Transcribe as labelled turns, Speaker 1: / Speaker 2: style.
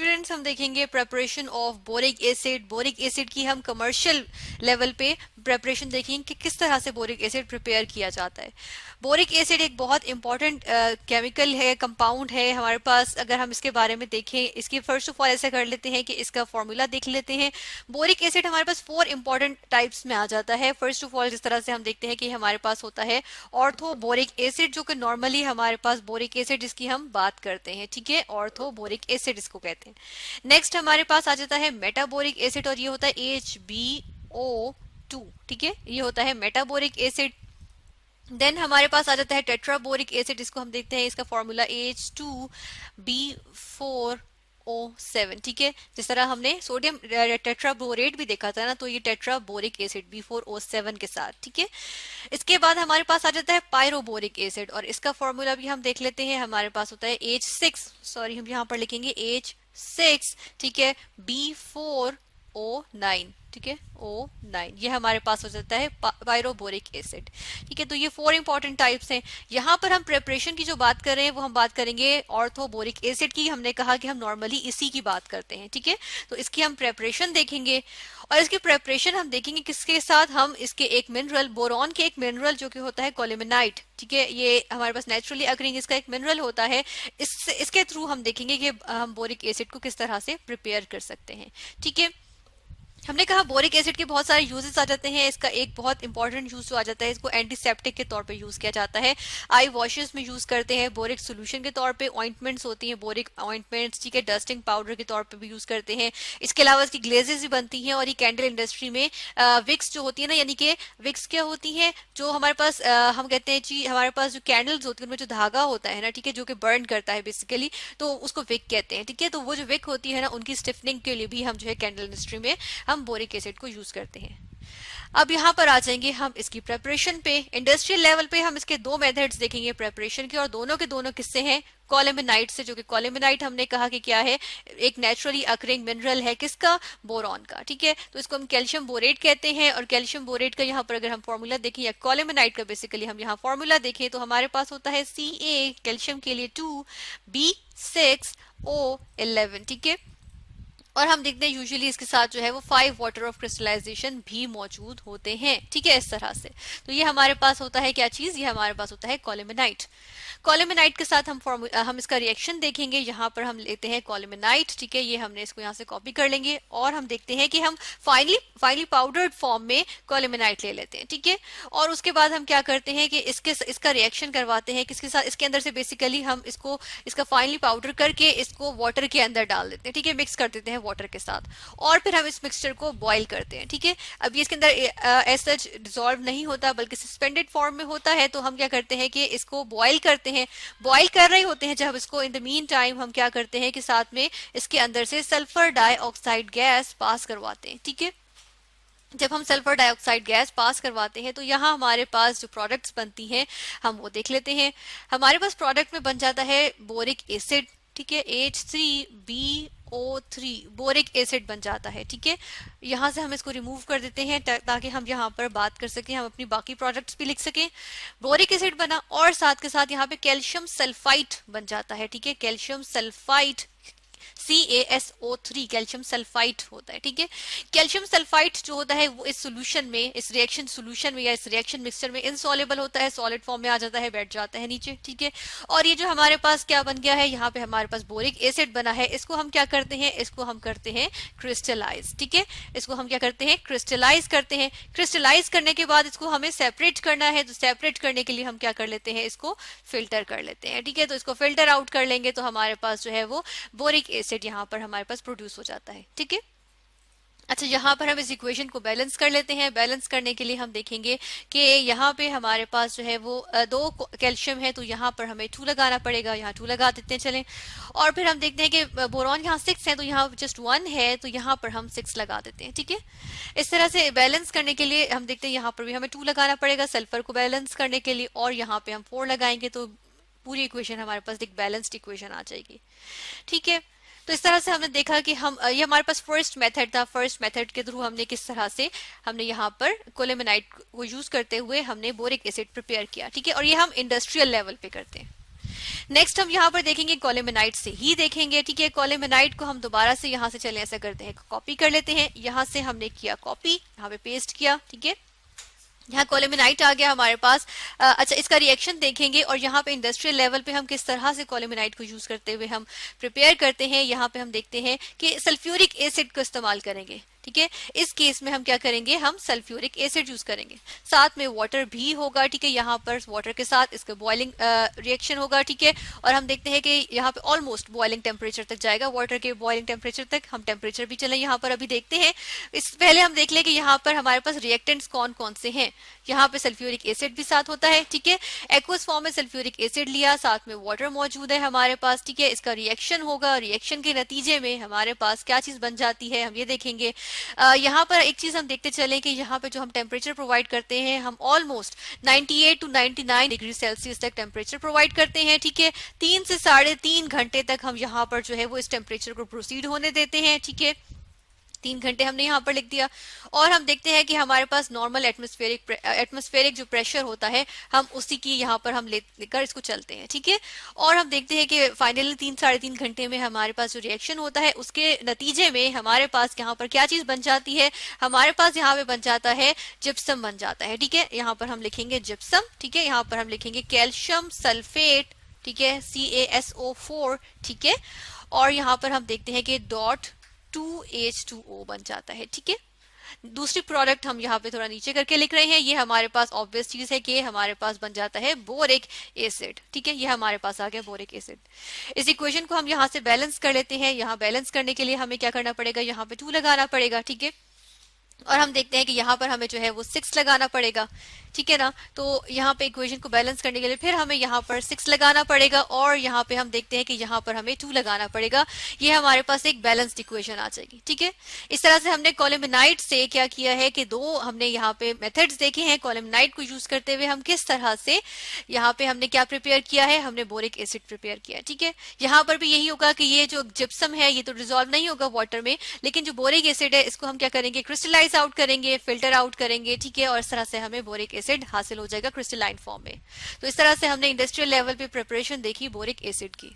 Speaker 1: Students हम देखेंगे preparation of boric acid. Boric acid की हम कमर्शियल लेवल पे प्रेपरेशन देखेंगे कि किस तरह से बोरिक एसिड प्रिपेयर किया जाता है। बोरिक एसिड एक बहुत इंपॉर्टेंट केमिकल है, कंपाउंड है हमारे पास। अगर हम इसके बारे में देखें, इसकी फर्स्ट ऑफ ऑल ऐसा कर लेते हैं कि इसका फॉर्मूला देख लेते हैं। बोरिक एसिड हमारे पास 4 इंपॉर्टेंट टाइप्स में आ जाता है। फर्स्ट ऑफ ऑल जिस तरह से हम देखते हैं कि हमारे पास होता है ऑर्थो बोरिक एसिड, जो कि नॉर्मली हमारे पास बोरिक एसिड जिसकी हम बात करते हैं, ठीक है, ऑर्थो बोरिक एसिड इसको कहते हैं। नेक्स्ट हमारे पास आ जाता है मेटाबोरिक एसिड और ये होता है HBO2, ठीक है, ये होता है मेटाबोरिक एसिड। देन हमारे पास आ जाता है टेट्राबोरिक एसिड, इसको हम देखते हैं, इसका फॉर्मूला H2B4O7, ठीक है। जिस तरह हमने सोडियम टेट्राबोरेट भी देखा था ना, तो ये टेट्राबोरिक एसिड B4O7 के साथ, ठीक है। इसके बाद हमारे पास आ जाता है पायरोबोरिक एसिड और इसका फॉर्मूला भी हम देख लेते हैं। हमारे पास होता है हम यहाँ पर लिखेंगे H6, ठीक है, B4O9, ठीक है, O9, ये हमारे पास हो जाता है पायरोबोरिक एसिड, ठीक है। तो ये 4 इंपॉर्टेंट टाइप्स हैं। यहाँ पर हम प्रेपरेशन की जो बात कर रहे हैं वो हम बात करेंगे ऑर्थोबोरिक एसिड की। हमने कहा कि हम नॉर्मली इसी की बात करते हैं, ठीक है। तो इसकी हम प्रेपरेशन देखेंगे और इसकी प्रेपरेशन हम देखेंगे किसके साथ, हम इसके एक मिनरल, बोरॉन के एक मिनरल जो कि होता है कोलिमेनाइट, ठीक है, ये हमारे पास नेचुरली अकरिंग इसका एक मिनरल होता है। इसके थ्रू हम देखेंगे कि हम बोरिक एसिड को किस तरह से प्रिपेयर कर सकते हैं, ठीक है। हमने कहा बोरिक एसिड के बहुत सारे यूजेस आ जाते हैं। इसका एक बहुत इंपॉर्टेंट यूज जो आ जाता है, इसको एंटीसेप्टिक के तौर पे यूज किया जाता है। आई वॉशेस में यूज करते हैं, बोरिक सोल्यूशन के तौर पे, ऑइंटमेंट्स होती हैं बोरिक ऑइंटमेंट्स, ठीक है, डस्टिंग पाउडर के तौर पे भी यूज करते हैं। इसके अलावा इसकी ग्लेजेस भी बनती हैं और ये कैंडल इंडस्ट्री में विक्स जो होती है ना, यानी कि विक्स क्या होती है, जो हमारे पास हम कहते हैं जी, हमारे पास जो कैंडल्स होती है उनमें जो धागा होता है ना, ठीक है, जो कि बर्न करता है बेसिकली, तो उसको विक कहते हैं, ठीक है। तो वो जो विक होती है ना, उनकी स्टिफनिंग के लिए भी हम जो है कैंडल इंडस्ट्री में हम बोरिक एसिड को यूज करते हैं। अब यहाँ पर आ जाएंगे हम इसकी प्रेपरेशन पे। इंडस्ट्रियल लेवल पे हम इसके 2 मेथड्स देखेंगे प्रेपरेशन के और दोनों के दोनों किससे हैं, कोलेमेनाइट से, जो कि कोलेमेनाइट हमने कहा कि क्या है, एक नेचुरली अकरिंग मिनरल है, किसका, बोरॉन का, ठीक है। तो इसको हम कैल्शियम बोरेट कहते हैं और कैल्शियम बोरेट का यहाँ पर अगर हम फॉर्मूला देखें या कोलेमेनाइट का बेसिकली हम यहाँ फॉर्मूला देखें तो हमारे पास होता है Ca कैल्शियम के लिए 2B6O11, ठीक है। और हम देखते हैं यूजुअली इसके साथ जो है वो 5 वाटर ऑफ क्रिस्टलाइजेशन भी मौजूद होते हैं, ठीक है, इस तरह से। तो ये हमारे पास होता है क्या चीज, ये हमारे पास होता है कोलेमेनाइट। कोलेमेनाइट के साथ हम इसका रिएक्शन देखेंगे। यहाँ पर हम लेते हैं कोलेमेनाइट, ठीक है, ये हमने इसको यहाँ से कॉपी कर लेंगे और हम देखते हैं कि हम फाइनली पाउडर्ड फॉर्म में कोलेमेनाइट ले लेते हैं, ठीक है। और उसके बाद हम क्या करते हैं कि इसका रिएक्शन करवाते हैं किसके साथ, इसके अंदर से बेसिकली हम इसका फाइनली पाउडर करके इसको वाटर के अंदर डाल देते हैं, ठीक है, मिक्स कर देते हैं वाटर के साथ और फिर हम इस मिक्सचर को बॉईल करते हैं, ठीक है। अब ये इसके अंदर एज सच डिसॉल्व नहीं होता बल्कि सस्पेंडेड फॉर्म में होता है। तो हम क्या करते हैं कि इसको बॉईल करते हैं, बॉईल कर रहे होते हैं जब इसको, इन द मीन टाइम हम क्या करते हैं कि साथ में इसके अंदर से सल्फर डाइऑक्साइड गैस पास करवाते हैं, ठीक है। जब हम सल्फर डाइऑक्साइड गैस पास करवाते हैं तो यहाँ हमारे पास जो प्रोडक्ट्स बनती हैं हम वो देख लेते हैं। हमारे पास प्रोडक्ट में बन जाता है बोरिक एसिड, ठीक है, H3BO3 बोरिक एसिड बन जाता है, ठीक है। यहाँ से हम इसको रिमूव कर देते हैं ताकि हम यहाँ पर बात कर सकें, हम अपनी बाकी प्रोडक्ट्स भी लिख सकें। बोरिक एसिड बना और साथ के साथ यहाँ पे कैल्शियम सल्फाइड बन जाता है, ठीक है, calcium sulphide CaSO3 calcium sulphide होता है, ठीक है। कैल्शियम सल्फाइड जो होता है वो इस सोल्यूशन में, इस रिएक्शन सोल्यूशन में या इस रिएक्शन मिक्सचर में इनसॉल्युबल होता है, सॉलिड फॉर्म में आ जाता है, बैठ जाता है नीचे, ठीक है। और ये जो हमारे पास क्या बन गया है, यहाँ पे हमारे पास बोरिक एसिड बना है, इसको हम क्या करते हैं, इसको हम करते हैं क्रिस्टलाइज, ठीक है। इसको हम क्या करते हैं, क्रिस्टलाइज करते हैं। क्रिस्टलाइज करने के बाद इसको हमें सेपरेट करना है, तो सेपरेट करने के लिए हम क्या कर लेते हैं, इसको फिल्टर कर लेते हैं, ठीक है। तो इसको फिल्टर आउट कर लेंगे तो हमारे पास जो है वो बोरिक एसिड यहाँ पर हमारे पास प्रोड्यूस हो जाता है, ठीक है। अच्छा, यहाँ पर हम इस इक्वेशन को बैलेंस कर लेते हैं। बैलेंस करने के लिए हम देखेंगे कि यहाँ पे हमारे पास जो है वो 2 कैल्शियम है, तो यहाँ पर हमें 2 लगाना पड़ेगा, यहाँ 2 लगा देते हैं, चलें। और फिर हम देखते हैं कि बोरॉन यहाँ 6 है तो यहाँ जस्ट 1 है, तो यहाँ पर हम 6 लगा देते हैं, ठीक है। इस तरह से बैलेंस करने के लिए हम देखते हैं यहाँ पर भी हमें 2 लगाना पड़ेगा सल्फर को बैलेंस करने के लिए, और यहाँ पे हम 4 लगाएंगे तो पूरी इक्वेशन हमारे पास एक बैलेंस्ड इक्वेशन आ जाएगी, ठीक है। तो इस तरह से हमने देखा कि ये हमारे पास फर्स्ट मेथड था। फर्स्ट मेथड के थ्रू हमने किस तरह से हमने यहाँ पर कोलेमेनाइट को यूज करते हुए हमने बोरिक एसिड प्रिपेयर किया, ठीक है। और ये हम इंडस्ट्रियल लेवल पे करते हैं। नेक्स्ट हम यहाँ पर देखेंगे कोलेमेनाइट से ही देखेंगे, ठीक है। कोलेमेनाइट को हम दोबारा से यहाँ से चले ऐसा करते हैं, कॉपी कर लेते हैं, यहाँ से हमने किया कॉपी, यहाँ पे पेस्ट किया, ठीक है। यहाँ कोलेमेनाइट आ गया हमारे पास। अच्छा, इसका रिएक्शन देखेंगे और यहाँ पे इंडस्ट्रियल लेवल पे हम किस तरह से कोलेमेनाइट को यूज करते हुए हम प्रिपेयर करते हैं। यहाँ पे हम देखते हैं कि सल्फ्यूरिक एसिड का इस्तेमाल करेंगे, ठीक है। इस केस में हम क्या करेंगे, हम सल्फ्यूरिक एसिड यूज करेंगे, साथ में वाटर भी होगा, ठीक है। यहाँ पर वाटर के साथ इसका बॉइलिंग रिएक्शन होगा, ठीक है। और हम देखते हैं कि यहाँ पे ऑलमोस्ट बॉइलिंग टेम्परेचर तक जाएगा, वाटर के बॉइलिंग टेम्परेचर तक। हम टेम्परेचर भी चले यहाँ पर अभी देखते हैं। इस पहले हम देख लें कि यहाँ पर हमारे पास रिएक्टेंट्स कौन कौन से हैं। यहाँ पे सल्फ्यूरिक एसिड भी साथ होता है, ठीक है। एक्वस फॉर्म में सल्फ्यूरिक एसिड लिया, साथ में वाटर मौजूद है हमारे पास, ठीक है। इसका रिएक्शन होगा, रिएक्शन के नतीजे में हमारे पास क्या चीज बन जाती है हम ये देखेंगे। यहाँ पर एक चीज हम देखते चले कि यहाँ पे जो हम टेम्परेचर प्रोवाइड करते हैं, हम ऑलमोस्ट 98 टू 99 डिग्री सेल्सियस तक टेम्परेचर प्रोवाइड करते हैं, ठीक है। 3 से 3.5 घंटे तक हम यहाँ पर जो है वो इस टेम्परेचर को प्रोसीड होने देते हैं, ठीक है। 3 घंटे हमने यहाँ पर लिख दिया। और हम देखते हैं कि हमारे पास नॉर्मल एटमॉस्फेरिक जो प्रेशर होता है, हम उसी की यहाँ पर हम लेकर इसको चलते हैं, ठीक है। और हम देखते हैं कि फाइनली 3-3.5 घंटे में हमारे पास जो रिएक्शन होता है, उसके नतीजे में हमारे पास यहाँ पर क्या चीज बन जाती है, हमारे पास यहाँ पे बन जाता है जिप्सम बन जाता है, ठीक है। यहाँ पर हम लिखेंगे जिप्सम, ठीक है। यहाँ पर हम लिखेंगे कैल्शियम सल्फेट, ठीक है, CaSO4, ठीक है। और यहाँ पर हम देखते हैं कि .2H2O बन जाता है, ठीक है। दूसरी प्रोडक्ट हम यहाँ पे थोड़ा नीचे करके लिख रहे हैं, ये हमारे पास ऑब्वियस चीज है कि हमारे पास बन जाता है बोरिक एसिड, ठीक है। ये हमारे पास आ गया बोरिक एसिड। इस इक्वेशन को हम यहाँ से बैलेंस कर लेते हैं। यहाँ बैलेंस करने के लिए हमें क्या करना पड़ेगा, यहाँ पे 2 लगाना पड़ेगा, ठीक है। और हम देखते हैं कि यहाँ पर हमें जो है वो 6 लगाना पड़ेगा, ठीक है ना। तो यहाँ पे इक्वेशन को बैलेंस करने के लिए फिर हमें यहाँ पर 6 लगाना पड़ेगा और यहाँ पे हम देखते हैं कि यहाँ पर हमें 2 लगाना पड़ेगा। ये हमारे पास एक बैलेंस्ड इक्वेशन आ जाएगी, ठीक है। इस तरह से हमने कोलेमेनाइट से क्या किया है कि 2 हमने यहाँ पे मेथड्स देखे हैं। कोलेमेनाइट को यूज करते हुए हम किस तरह से यहाँ पे हमने क्या प्रिपेयर किया है, हमने बोरिक एसिड प्रिपेयर किया है, ठीक है। यहाँ पर भी यही होगा कि ये जो जिप्सम है ये तो डिजोल्व नहीं होगा वाटर में, लेकिन जो बोरिक एसिड है इसको हम क्या करेंगे, क्रिस्टलाइज आउट करेंगे, फिल्टर आउट करेंगे, ठीक है। और इस तरह से हमें बोरिक एसिड हासिल हो जाएगा क्रिस्टलाइन फॉर्म में। तो इस तरह से हमने इंडस्ट्रियल लेवल पे प्रिपरेशन देखी बोरिक एसिड की।